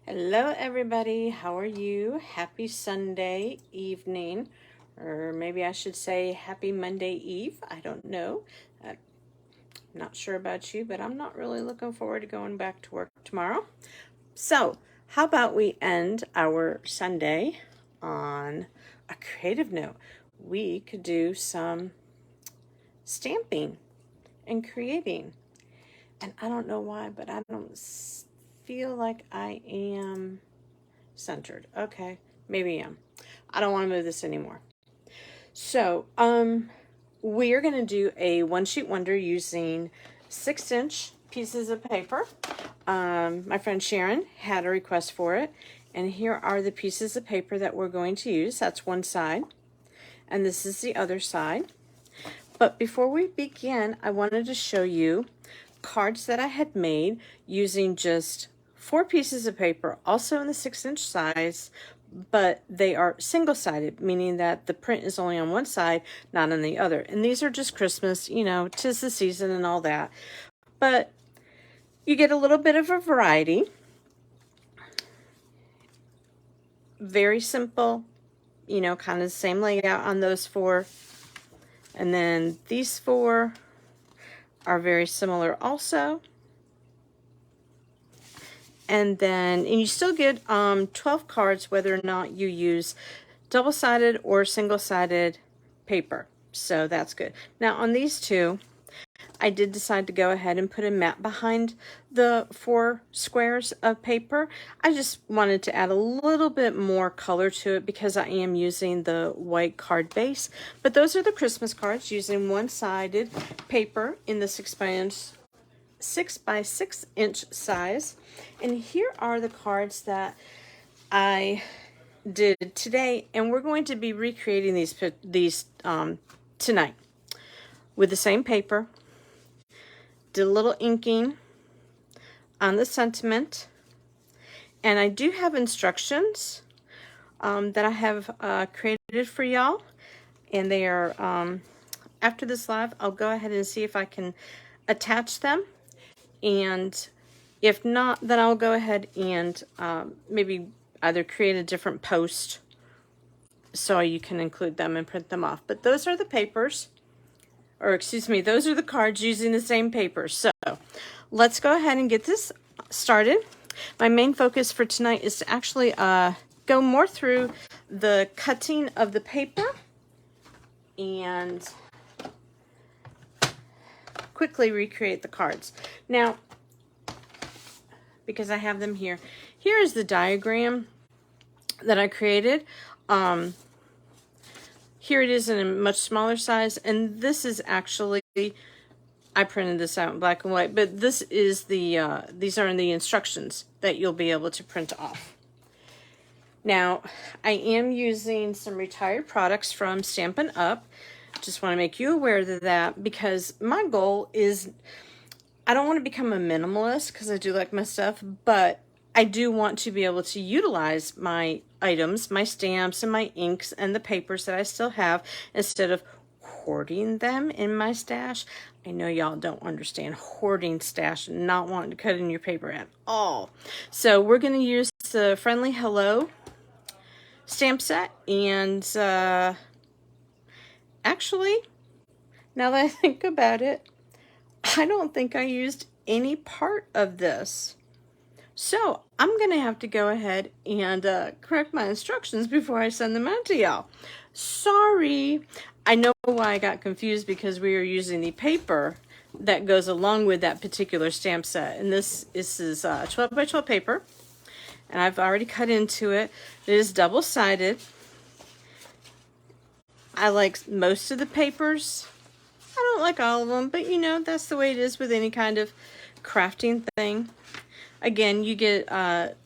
Hello everybody, how are you? Happy Sunday evening, or maybe I should say happy Monday Eve. I don't know. I'm not sure about you, but I'm not really looking forward to going back to work tomorrow. So, how about we end our Sunday on a creative note? We could do some stamping and creating. And I don't know why, but I don't feel like I am centered. Okay, maybe I am. I don't want to move this anymore. So, we are going to do a one sheet wonder using 6-inch pieces of paper. My friend Sharon had a request for it, and here are the pieces of paper that we're going to use. That's one side, and this is the other side. But before we begin, I wanted to show you cards that I had made using just 4 pieces of paper, also in the 6-inch size, but they are single-sided, meaning that the print is only on one side, not on the other. And these are just Christmas, you know, 'tis the season and all that. But you get a little bit of a variety. Very simple, you know, kind of the same layout on those 4. And then these 4 are very similar also. And you still get 12 cards whether or not you use double-sided or single-sided paper. So that's good. Now on these 2, I did decide to go ahead and put a mat behind the 4 squares of paper. I just wanted to add a little bit more color to it because I am using the white card base. But those are the Christmas cards using one-sided paper in the 6 by 6 inch size. And here are the cards that I did today, and we're going to be recreating these tonight with the same paper. Did a little inking on the sentiment, and I do have instructions that I have created for y'all, and they are after this live I'll go ahead and see if I can attach them, and if not, then I'll go ahead and maybe either create a different post so you can include them and print them off. But those are the papers, or excuse me, those are the cards using the same paper. So let's go ahead and get this started. My main focus for tonight is to actually go more through the cutting of the paper and quickly recreate the cards. Now, because I have them here. Here is the diagram that I created. Here it is in a much smaller size, and this is actually, I printed this out in black and white, but this is the, these are in the instructions that you'll be able to print off. Now, I am using some retired products from Stampin' Up. Just want to make you aware of that because my goal is, I don't want to become a minimalist because I do like my stuff, but I do want to be able to utilize my items, my stamps and my inks and the papers that I still have instead of hoarding them in my stash. I know y'all don't understand hoarding stash and not wanting to cut in your paper at all. So we're going to use the Friendly Hello stamp set, and actually, now that I think about it, I don't think I used any part of this. So I'm going to have to go ahead and correct my instructions before I send them out to y'all. Sorry. I know why I got confused because we are using the paper that goes along with that particular stamp set. And this is 12 by 12 paper. And I've already cut into it. It is double-sided. I like most of the papers. I don't like all of them, but you know, that's the way it is with any kind of crafting thing. Again, you get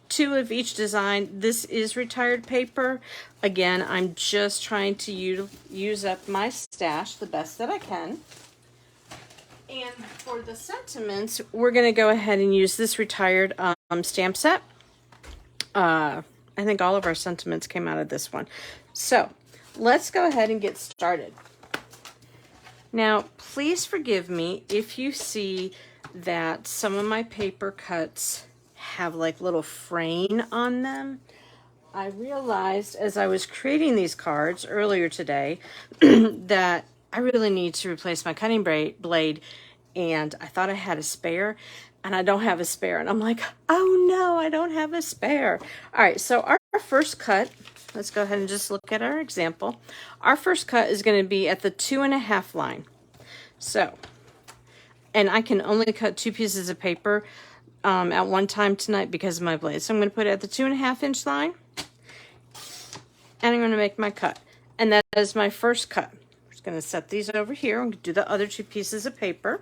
2 of each design. This is retired paper. Again, I'm just trying to use up my stash the best that I can. And for the sentiments, we're going to go ahead and use this retired stamp set. I think all of our sentiments came out of this one. So let's go ahead and get started. Now, please forgive me if you see that some of my paper cuts have like little fraying on them. I realized as I was creating these cards earlier today that I really need to replace my cutting blade, and I thought I had a spare, and I don't have a spare. And I'm like, oh no, I don't have a spare. All right, so our first cut, let's go ahead and just look at our example. Our first cut is going to be at the 2.5 line. So, and I can only cut 2 pieces of paper at one time tonight because of my blade. So I'm going to put it at the 2.5 inch line, and I'm going to make my cut. And that is my first cut. I'm just going to set these over here and do the other 2 pieces of paper.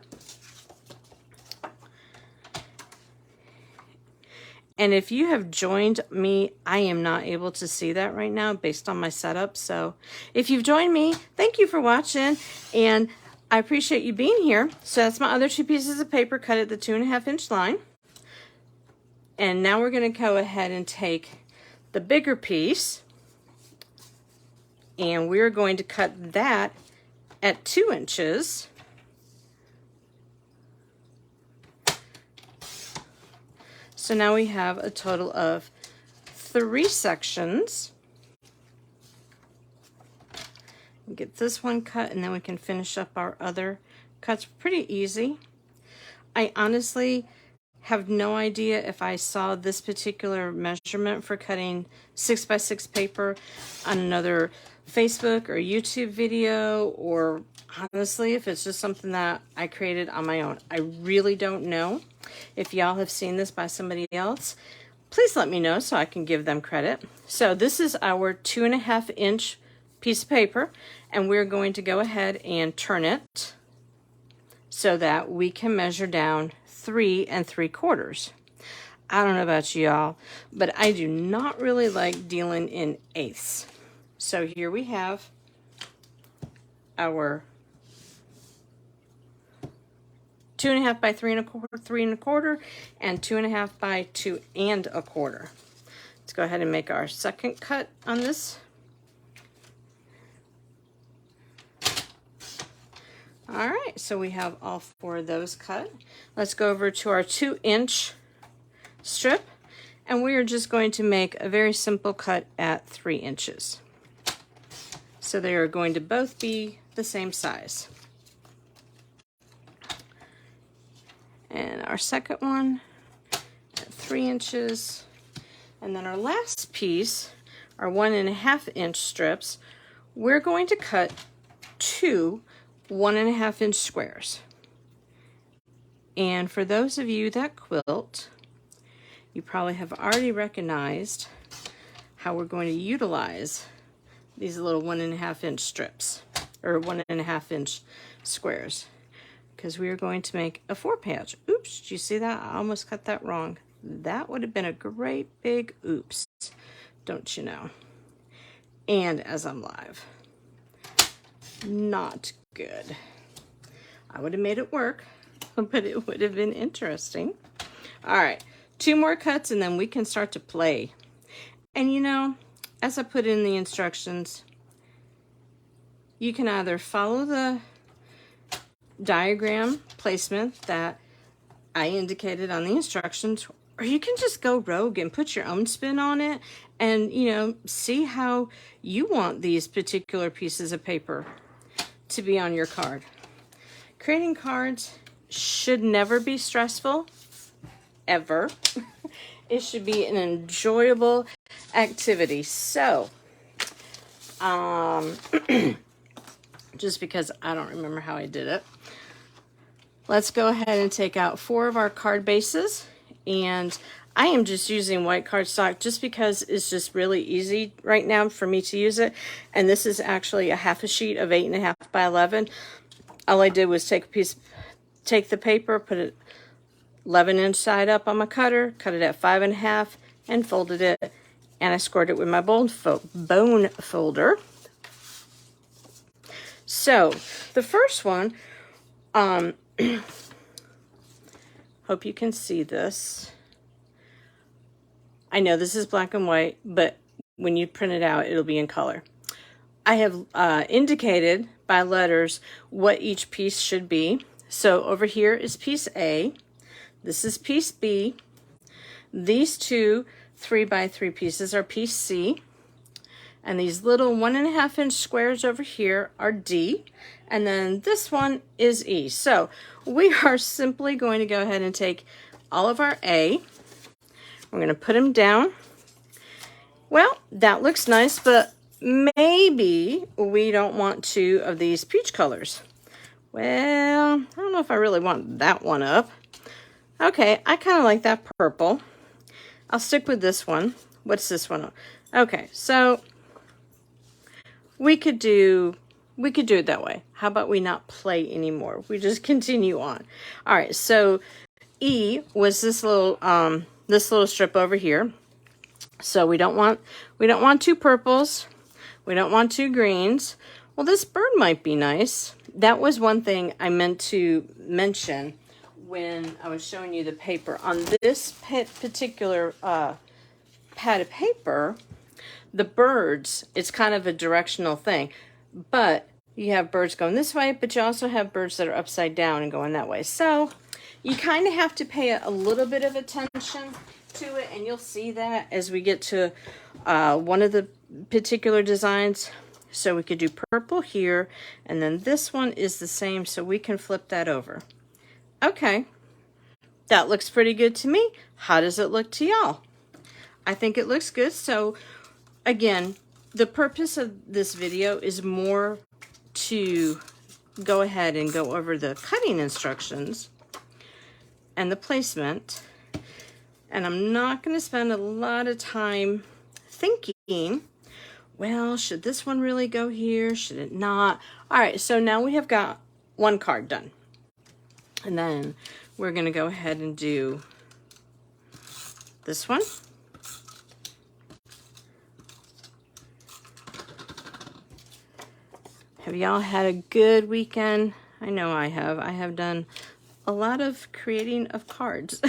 And if you have joined me, I am not able to see that right now based on my setup. So if you've joined me, thank you for watching, and I appreciate you being here. So that's my other 2 pieces of paper cut at the 2.5 inch line. And now we're going to go ahead and take the bigger piece, and we're going to cut that at 2 inches. So now we have a total of 3 sections. Get this one cut, and then we can finish up our other cuts. Pretty easy. I honestly have no idea if I saw this particular measurement for cutting 6x6 paper on another Facebook or YouTube video, or honestly if it's just something that I created on my own. I really don't know. If y'all have seen this by somebody else, please let me know so I can give them credit. So this is our 2.5 inch piece of paper, and we're going to go ahead and turn it so that we can measure down 3 3/4. I don't know about y'all, but I do not really like dealing in eighths. So here we have our 2.5 by 3 1/4, and 2.5 by 2 1/4. Let's go ahead and make our second cut on this. All right, so we have all 4 of those cut. Let's go over to our 2 inch strip, and we are just going to make a very simple cut at 3 inches. So they are going to both be the same size. And our second one at 3 inches. And then our last piece, our 1.5 inch strips, we're going to cut 2 1.5 inch squares. And for those of you that quilt, you probably have already recognized how we're going to utilize these little 1.5 inch strips, or 1.5 inch squares, because we are going to make a 4-patch. Oops, did you see that? I almost cut that wrong. That would have been a great big oops, don't you know? And as I'm live, not good. I would have made it work, but it would have been interesting. All right, 2 more cuts, and then we can start to play. And you know, as I put in the instructions, you can either follow the diagram placement that I indicated on the instructions, or you can just go rogue and put your own spin on it, and you know, see how you want these particular pieces of paper to be on your card. Creating cards should never be stressful, ever. It should be an enjoyable activity. So, just because I don't remember how I did it, let's go ahead and take out 4 of our card bases, and I am just using white cardstock just because it's just really easy right now for me to use it. And this is actually a half a sheet of 8.5 by 11. All I did was take the paper, put it 11-inch side up on my cutter, cut it at 5.5, and folded it, and I scored it with my bone folder. So the first one, hope you can see this. I know this is black and white, but when you print it out, it'll be in color. I have indicated by letters what each piece should be. So over here is piece A. This is piece B. these two 3x3 pieces are piece C, and these little 1.5 inch squares over here are D, and then this one is E. So we are simply going to go ahead and take all of our A, we're going to put them down. Well, that looks nice, but maybe we don't want 2 of these peach colors. Well, I don't know if I really want that one up. Okay, I kind of like that purple. I'll stick with this one. What's this one? Okay, so we could do it that way. How about we not play anymore? We just continue on. All right, so E was this little strip over here. So we don't want 2 purples. We don't want 2 greens. Well, this bird might be nice. That was one thing I meant to mention when I was showing you the paper. On this particular pad of paper, the birds, it's kind of a directional thing. But you have birds going this way, but you also have birds that are upside down and going that way. So you kind of have to pay a little bit of attention to it, and you'll see that as we get to one of the particular designs. So we could do purple here, and then this one is the same, so we can flip that over. Okay, that looks pretty good to me. How does it look to y'all? I think it looks good. So again, the purpose of this video is more to go ahead and go over the cutting instructions and the placement. And I'm not going to spend a lot of time thinking, well, should this one really go here? Should it not? All right, so now we have got one card done. And then we're going to go ahead and do this one. Have y'all had a good weekend? I know I have. I have done a lot of creating of cards.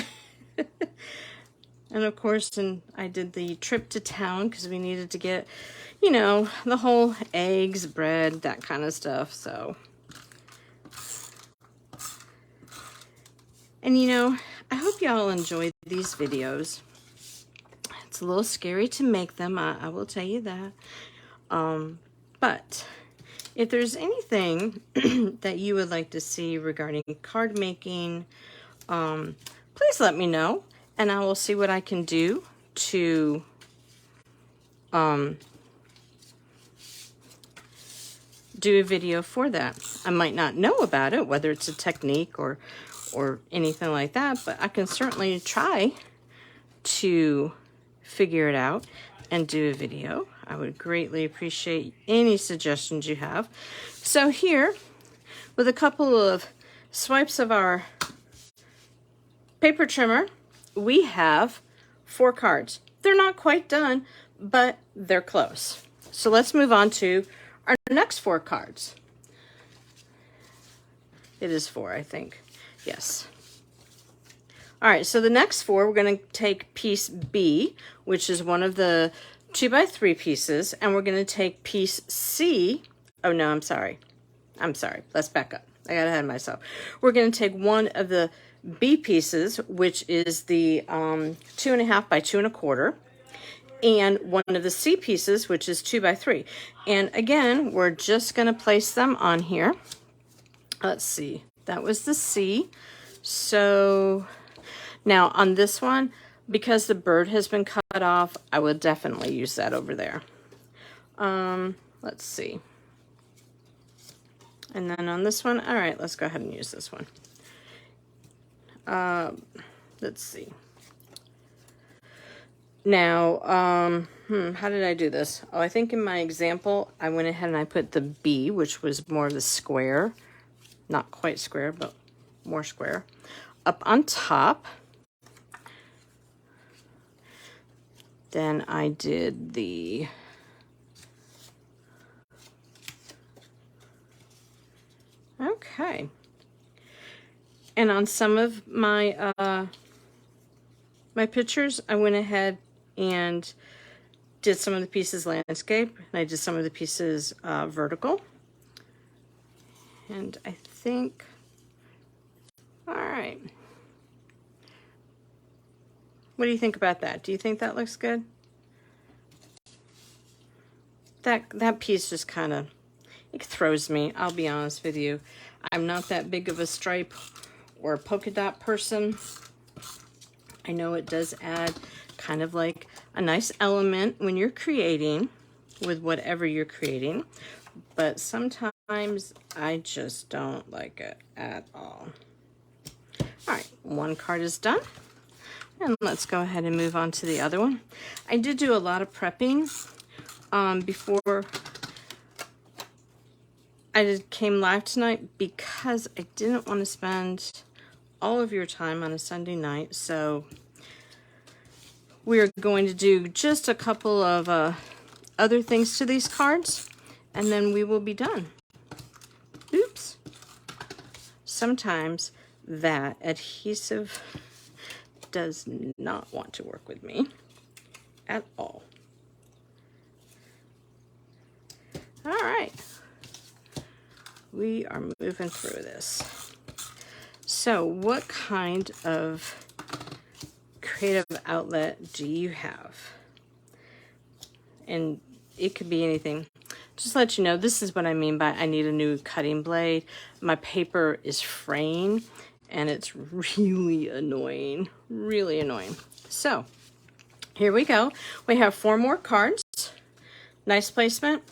And of course, I did the trip to town because we needed to get, you know, the whole eggs, bread, that kind of stuff. So, and you know, I hope y'all enjoy these videos. It's a little scary to make them, I will tell you that. But if there's anything that you would like to see regarding card making, please let me know, and I will see what I can do to do a video for that. I might not know about it, whether it's a technique or anything like that, but I can certainly try to figure it out and do a video. I would greatly appreciate any suggestions you have. So here, with a couple of swipes of our paper trimmer, we have 4 cards. They're not quite done, but they're close. So let's move on to our next 4 cards. It is 4, I think. Yes. All right, so the next 4, we're going to take piece B, which is one of the 2x3 pieces, and we're going to take piece C. Oh, no, I'm sorry. Let's back up. I got ahead of myself. We're going to take one of the B pieces, which is the 2.5 by 2.25, and one of the C pieces, which is 2x3. And again, we're just going to place them on here. Let's see. That was the C. So now on this one, because the bird has been cut off, I will definitely use that over there. Let's see. And then on this one, all right, let's go ahead and use this one. Let's see. Now, how did I do this? Oh, I think in my example, I went ahead and I put the B, which was more of the square, not quite square, but more square, up on top. Then I did the okay. And on some of my my pictures, I went ahead and did some of the pieces landscape, and I did some of the pieces vertical. And I think, all right. What do you think about that? Do you think that looks good? That piece just kind of, it throws me, I'll be honest with you. I'm not that big of a stripe or a polka dot person. I know it does add kind of like a nice element when you're creating with whatever you're creating, but sometimes I just don't like it at all. All right, one card is done. And let's go ahead and move on to the other one. I did do a lot of prepping before I came live tonight because I didn't want to spend all of your time on a Sunday night. So we're going to do just a couple of other things to these cards, and then we will be done. Oops. Sometimes that adhesive does not want to work with me at all. All right. We are moving through this. So what kind of creative outlet do you have? And it could be anything. Just to let you know, this is what I mean by I need a new cutting blade. My paper is fraying and it's really annoying, really annoying. So here we go. We have 4 more cards. Nice placement.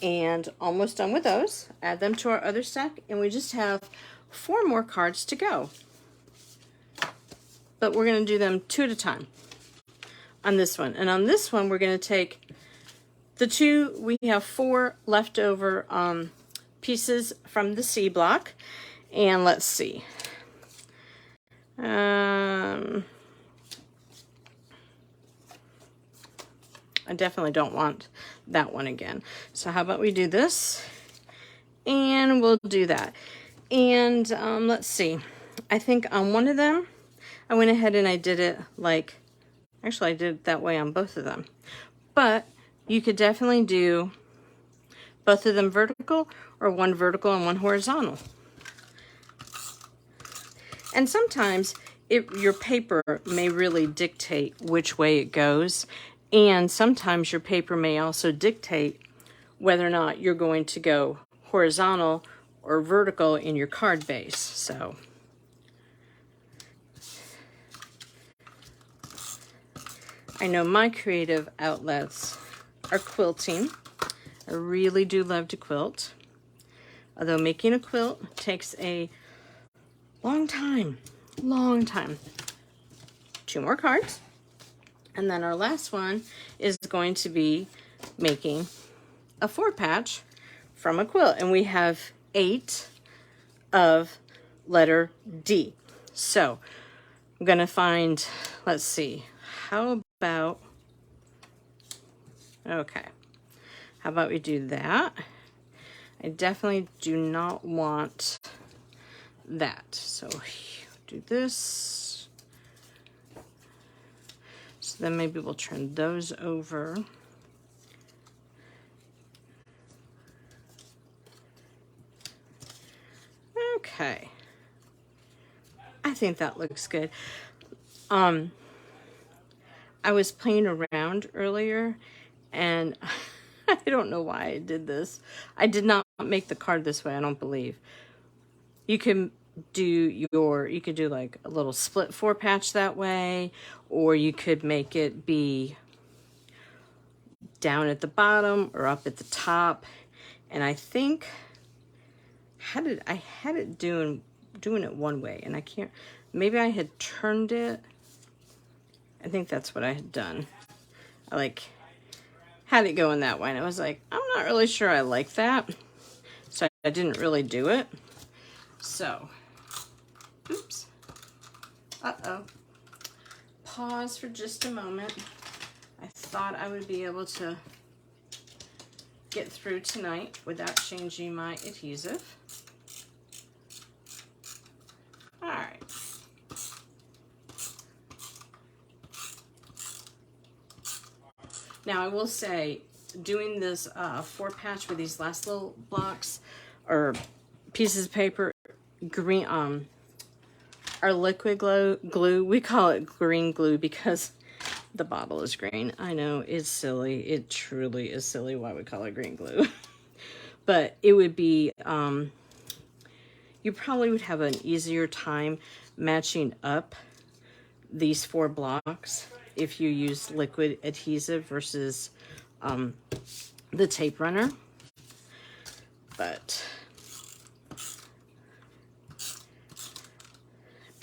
And almost done with those. Add them to our other stack and we just have 4 more cards to go. But we're going to do them 2 at a time on this one. And on this one, we're going to take the 2, we have 4 leftover pieces from the C block. And let's see. I definitely don't want that one again. So how about we do this? And we'll do that. And let's see. I think on one of them, I went ahead and I did it like, actually I did it that way on both of them. But you could definitely do both of them vertical or one vertical and one horizontal. And sometimes your paper may really dictate which way it goes. And sometimes your paper may also dictate whether or not you're going to go horizontal or vertical in your card base. So I know my creative outlets are quilting. I really do love to quilt. Although making a quilt takes a long time, long time. 2 more cards. And then our last one is going to be making a 4-patch from a quilt. And we have 8 of letter D. So I'm going to find, let's see, how about, okay, how about we do that? I definitely do not want that. So do this. So then maybe we'll turn those over. Okay. I think that looks good. I was playing around earlier and I don't know why I did this. I did not make the card this way, I don't believe. You can do like a little split 4-patch that way, or you could make it be down at the bottom or up at the top. And I think I had it doing it one way, and I can't, maybe I had turned it. I think that's what I had done. I like had it going that way, and I was like, I'm not really sure I like that, so I didn't really do it. So, oops. Uh-oh. Pause for just a moment. I thought I would be able to get through tonight without changing my adhesive. All right. Now I will say, doing this 4-patch with these last little blocks or pieces of paper, green are our liquid glue. We call it green glue because the bottle is green. I know, it's silly. It truly is silly why we call it green glue. But it would be, you probably would have an easier time matching up these 4 blocks if you use liquid adhesive versus the tape runner. But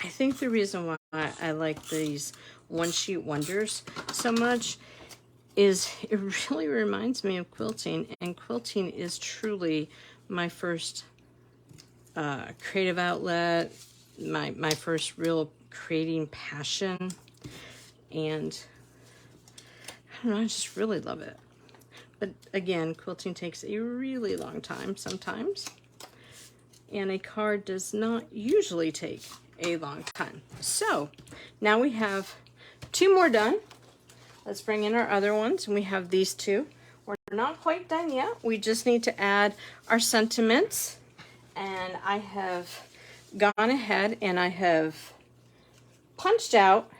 I think the reason why I like these One Sheet Wonders so much is it really reminds me of quilting, and quilting is truly my first creative outlet, my first real creating passion, and I don't know, I just really love it. But again, quilting takes a really long time sometimes, and a card does not usually take a long time. So now we have 2 more done. Let's bring in our other ones, and we have these 2. We're not quite done yet. We just need to add our sentiments, and I have gone ahead and I have punched out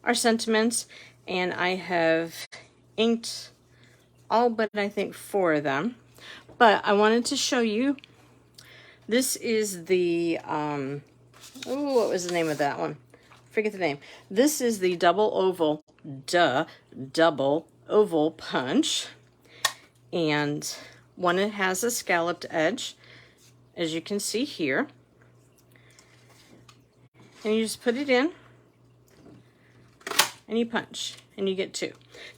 our sentiments, and I have inked all but I think 4 of them. But I wanted to show you, this is the what was the name of that one? Forget the name. This is the double oval punch, and one that has a scalloped edge, as you can see here, and you just put it in and you punch and you get 2.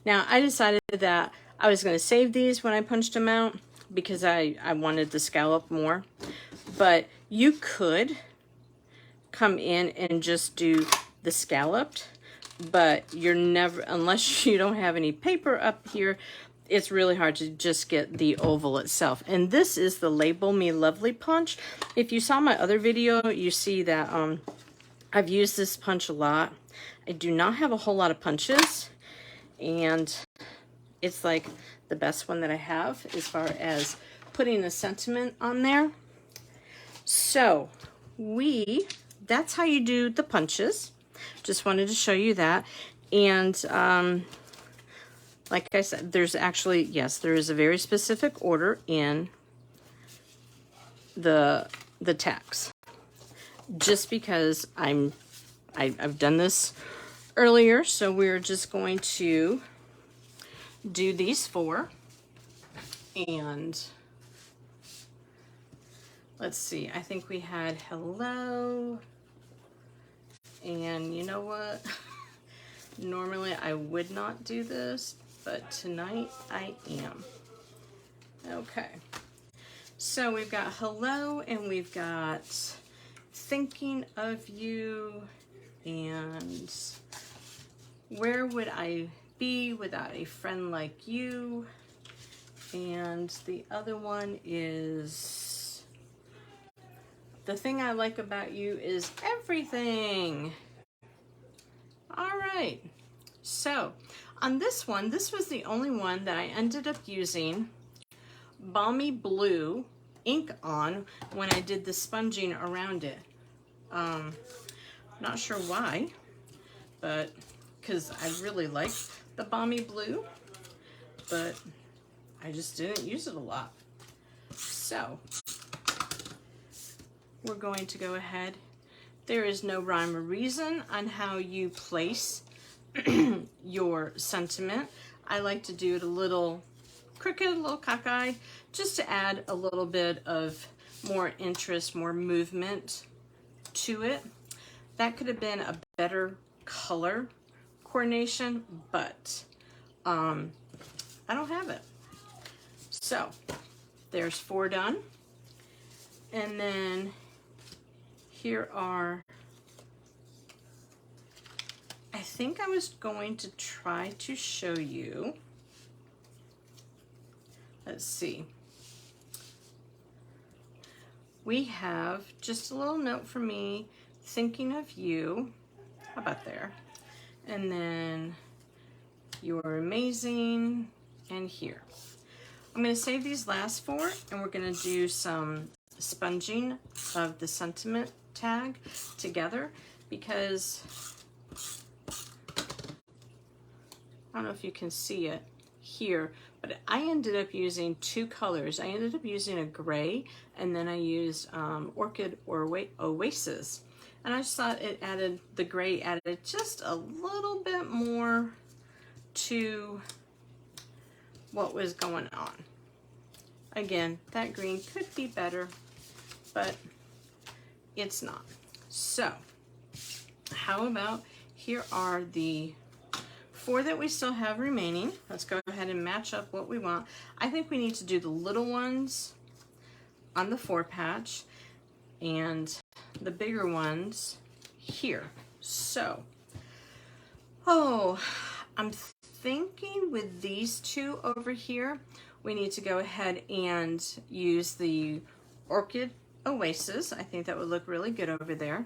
Now I decided that I was going to save these when I punched them out because I wanted the scallop more, but you could come in and just do the scalloped, but you're never, unless you don't have any paper up here, it's really hard to just get the oval itself. And this is the Label Me Lovely punch. If you saw my other video, you see that I've used this punch a lot. I do not have a whole lot of punches, and it's like the best one that I have as far as putting a sentiment on there. So that's how you do the punches. Just wanted to show you that. And like I said, there's actually, yes, there is a very specific order in the tacks. Just because I've done this earlier, so we're just going to do these 4. And let's see, I think we had hello. And you know what? Normally I would not do this, but tonight I am. Okay. So we've got hello, and we've got thinking of you, and where would I be without a friend like you? And the other one is the thing I like about you is everything. All right, so on this one, this was the only one that I ended up using Balmy Blue ink on when I did the sponging around it. Not sure why, but because I really like the Balmy Blue, but I just didn't use it a lot. So we're going to go ahead. There is no rhyme or reason on how you place your sentiment. I like to do it a little crooked, a little cockeyed, just to add a little bit of more interest, more movement to it. That could have been a better color coordination, but I don't have it. So there's 4 done. And then here are, I think I was going to try to show you, let's see. We have just a little note for me, thinking of you. How about there? And then you're amazing, and here. I'm going to save these last 4, and we're going to do some sponging of the sentiment tag together, because I don't know if you can see it here, but I ended up using two colors. I ended up using a gray, and then I used Orchid or Oasis. And I just thought it added, the gray added just a little bit more to what was going on. Again, that green could be better, but it's not. So, how about, here are the 4 that we still have remaining. Let's go ahead and match up what we want. I think we need to do the little ones on the 4 patch and the bigger ones here. So, I'm thinking with these 2 over here, we need to go ahead and use the Orchid Oasis. I think that would look really good over there.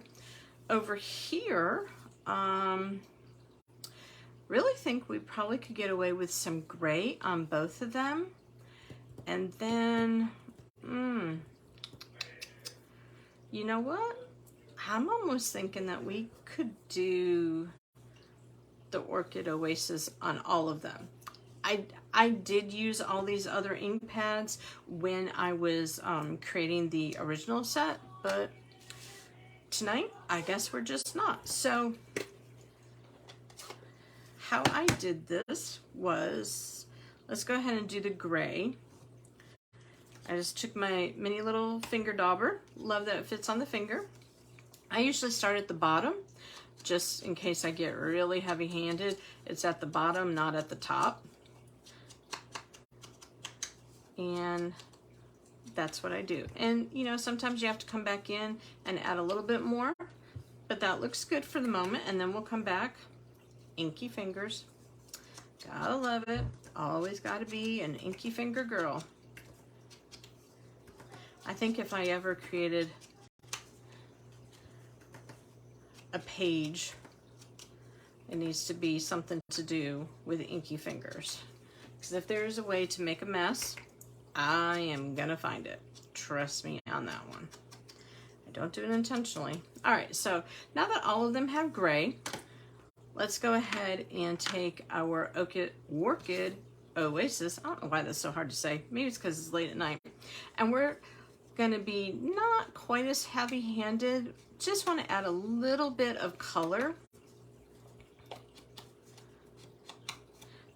Over here, really think we probably could get away with some gray on both of them. And then, you know what? I'm almost thinking that we could do the Orchid Oasis on all of them. I did use all these other ink pads when I was creating the original set, but tonight, I guess we're just not. So, how I did this was, let's go ahead and do the gray. I just took my mini little finger dauber. Love that it fits on the finger. I usually start at the bottom, just in case I get really heavy-handed. It's at the bottom, not at the top. And that's what I do. And you know, sometimes you have to come back in and add a little bit more, but that looks good for the moment. And then we'll come back. Inky fingers. Gotta love it. Always gotta be an inky finger girl. I think if I ever created a page, it needs to be something to do with inky fingers. Because if there's a way to make a mess, I am gonna find it. Trust me on that one. I don't do it intentionally. All right, so now that all of them have gray, let's go ahead and take our Orchid Oasis. I don't know why that's so hard to say. Maybe it's because it's late at night. And we're gonna be not quite as heavy-handed. Just want to add a little bit of color.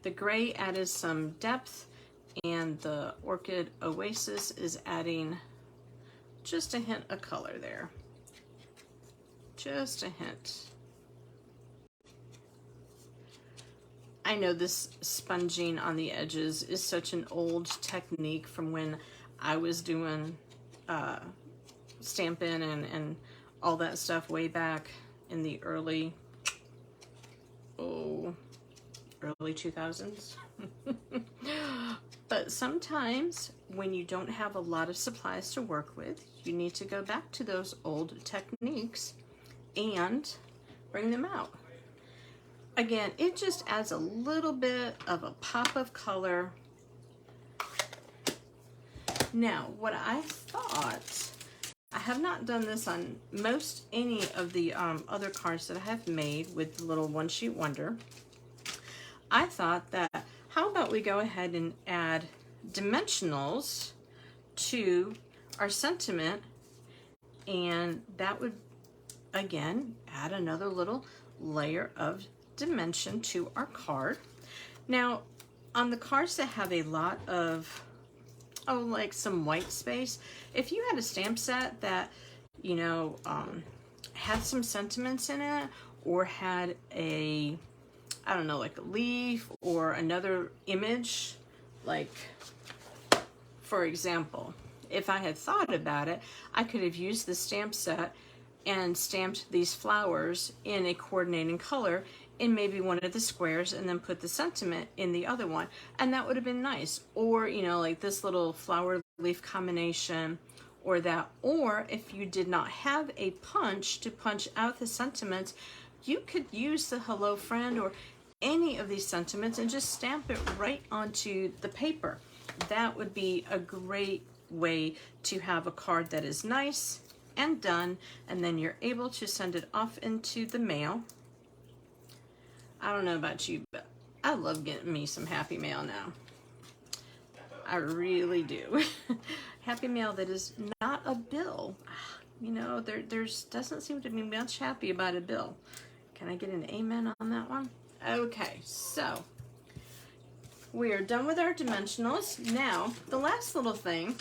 The gray added some depth, and the Orchid Oasis is adding just a hint of color there. Just a hint. I know this sponging on the edges is such an old technique from when I was doing Stampin' and all that stuff way back in the early 2000s. But sometimes when you don't have a lot of supplies to work with, you need to go back to those old techniques and bring them out. Again, it just adds a little bit of a pop of color. Now, what I thought, I have not done this on any of the other cards that I have made with the little one sheet wonder. I thought that, how about we go ahead and add dimensionals to our sentiment, and that would, again, add another little layer of dimension to our card. Now, on the cards that have a lot of, like some white space, if you had a stamp set that, you know, had some sentiments in it, or had a, I don't know, like a leaf or another image, like, for example, if I had thought about it, I could have used the stamp set and stamped these flowers in a coordinating color in maybe one of the squares, and then put the sentiment in the other one, and that would have been nice. Or, you know, like this little flower leaf combination, or that. Or if you did not have a punch to punch out the sentiments, you could use the hello friend or any of these sentiments and just stamp it right onto the paper. That would be a great way to have a card that is nice and done, and then you're able to send it off into the mail. I don't know about you, but I love getting me some Happy Mail now. I really do. Happy Mail that is not a bill. You know, there's doesn't seem to be much happy about a bill. Can I get an amen on that one? Okay, so we are done with our dimensionals. Now, the last little thing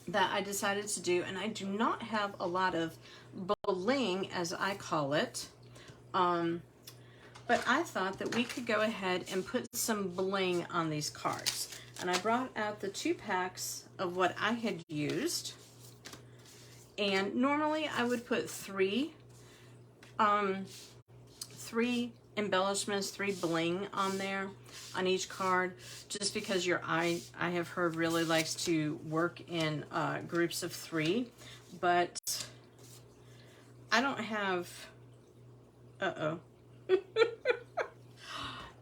that I decided to do, and I do not have a lot of bling, as I call it, but I thought that we could go ahead and put some bling on these cards. And I brought out the 2 packs of what I had used. And normally I would put 3 embellishments, 3 bling on there on each card, just because your eye, I have heard, really likes to work in groups of 3. But I don't have,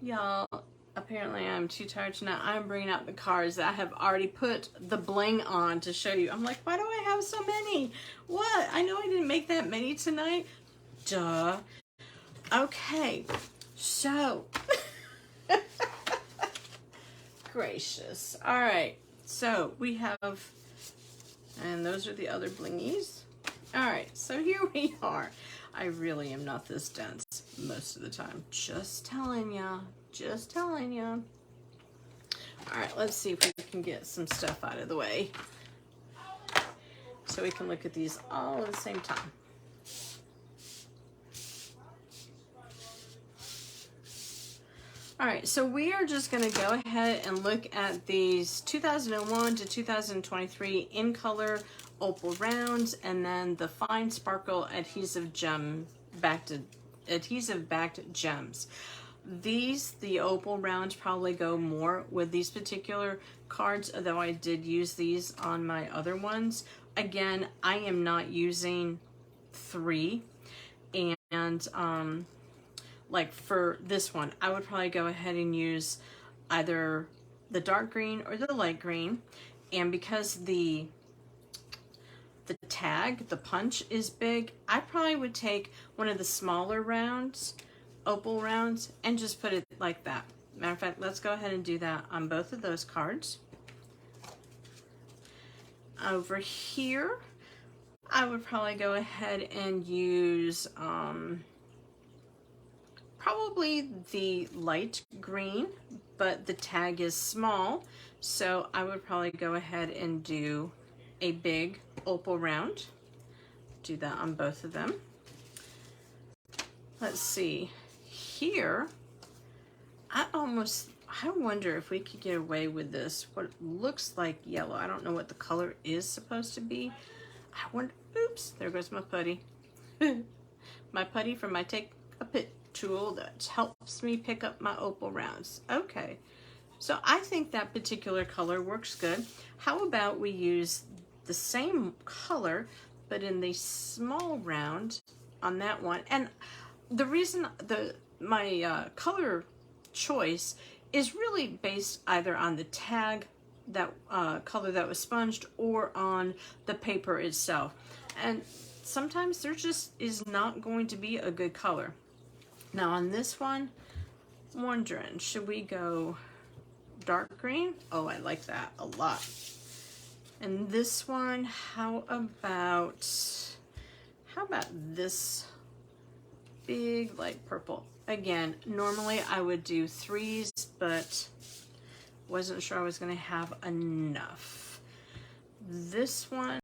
y'all, apparently I'm too tired tonight. I'm bringing out the cards that I have already put the bling on to show you. I'm like, why do I have so many? What? I know I didn't make that many tonight. Duh. Okay, so gracious. All right, so we have, and those are the other blingies. All right, so here we are. I really am not this dense most of the time. Just telling ya. Just telling ya. All right, let's see if we can get some stuff out of the way so we can look at these all at the same time. All right, so we are just going to go ahead and look at these 2001 to 2023 in color opal rounds, and then the fine sparkle adhesive backed gems. These, the opal rounds, probably go more with these particular cards, although I did use these on my other ones. Again, I am not using 3, and like for this one, I would probably go ahead and use either the dark green or the light green. And because the tag, the punch is big, I probably would take one of the smaller rounds, opal rounds, and just put it like that. Matter of fact, let's go ahead and do that on both of those cards. Over here, I would probably go ahead and use probably the light green, but the tag is small, so I would probably go ahead and do a big opal round. Do that on both of them. Let's see. Here, I wonder if we could get away with this, what looks like yellow. I don't know what the color is supposed to be. I wonder, oops, there goes my putty. My putty from my Take a Pic tool that helps me pick up my opal rounds. Okay, so I think that particular color works good. How about we use the same color, but in the small round on that one? And the reason my color choice is really based either on the tag, that color that was sponged, or on the paper itself. And sometimes there just is not going to be a good color. Now on this one, I'm wondering, should we go dark green? Oh, I like that a lot. And this one, how about this big light purple? Again, normally I would do 3s, but wasn't sure I was gonna have enough. This one,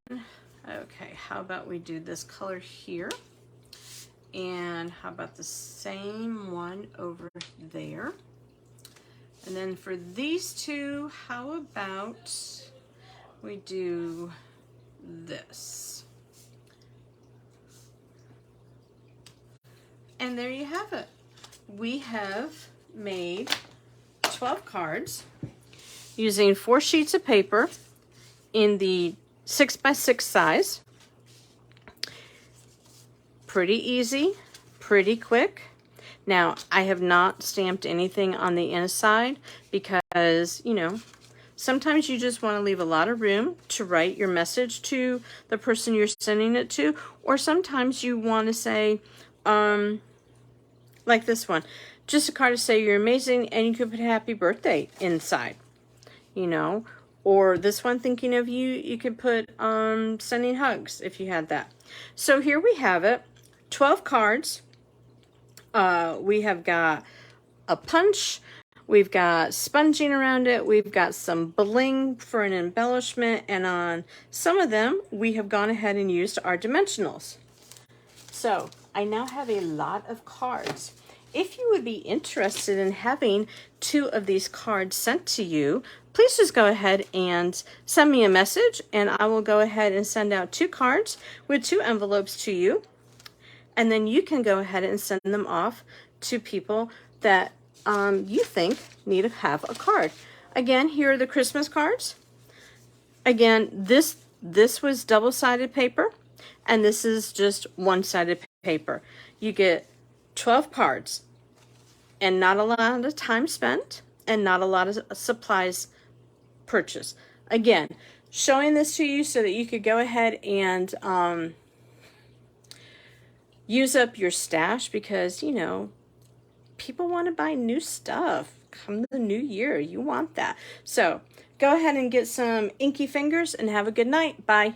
okay, how about we do this color here? And how about the same one over there? And then for these two, how about we do this? And there you have it. We have made 12 cards using 4 sheets of paper in the 6x6 size. Pretty easy, pretty quick. Now, I have not stamped anything on the inside because, you know, Sometimes you just want to leave a lot of room to write your message to the person you're sending it to, or sometimes you want to say, like this one, just a card to say you're amazing, and you could put happy birthday inside, you know. Or this one, thinking of you, you could put sending hugs if you had that. So here we have it, 12 cards. We have got a punch, we've got sponging around it, we've got some bling for an embellishment, and on some of them we have gone ahead and used our dimensionals. So I now have a lot of cards. If you would be interested in having 2 of these cards sent to you, please just go ahead and send me a message, and I will go ahead and send out 2 cards with 2 envelopes to you. And then you can go ahead and send them off to people that you think need to have a card. Again, here are the Christmas cards. Again, this was double-sided paper, and this is just one-sided paper. You get 12 cards, and not a lot of time spent, and not a lot of supplies purchased. Again, showing this to you so that you could go ahead and use up your stash, because, you know, people want to buy new stuff. Come the new year, you want that. So go ahead and get some inky fingers and have a good night. Bye.